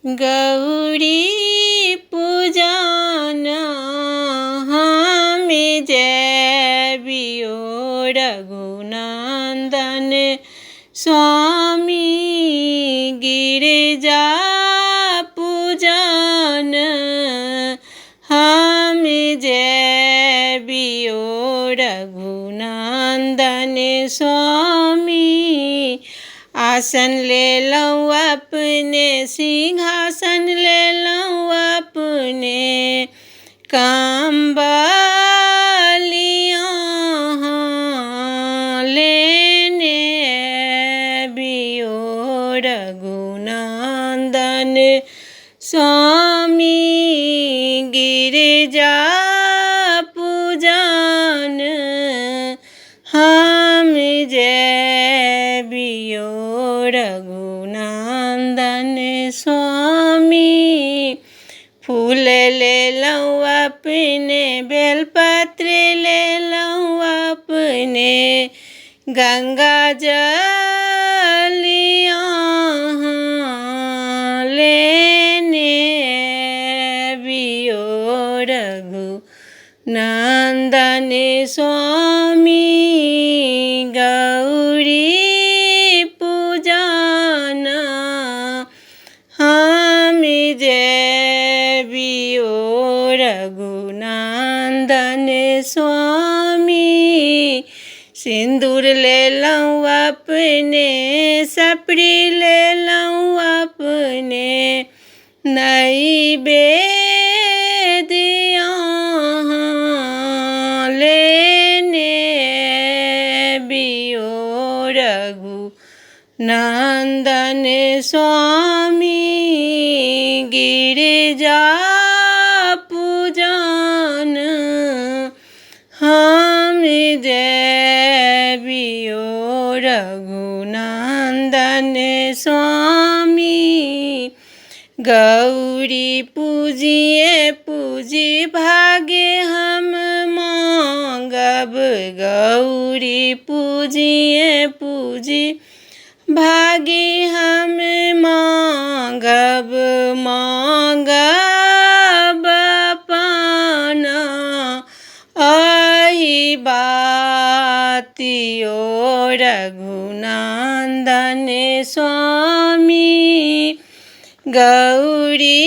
गौरी पूजन हमें जैबियो रघुनंदन स्वामी गिरिजा पूजन हमें जैबियो रघुनंदन स्वामी। आसन ले लऊँ अपने सिंहासन ले लऊँ अपने कंबलियाँ लेने बियो रघुनंदन स्वामी गिरिजा पूजन हम जैबियो रघुनंदन स्वामी। फूल ले लऊँ अपने बेलपत्र ले लऊँ अपने गंगा जलियाँ लेने बियो रघुनंदन स्वामी। गौरी पूजन हम जैबियो रघुनंदन स्वामी। सिंदूर ले लऊँ अपने सपरी ले लऊँ अपने नैवेद्य लेने बियो रघुनंदन स्वामी गिरिजा पूजन हम जैबियो रघुनंदन स्वामी। गौरी पूजिए पूजी भाग्य हम मांगब गौरी पूजिए पूजी भाग्य हम मांगब मांगब पाना आही बातियो रघुनंदन स्वामी। गौरी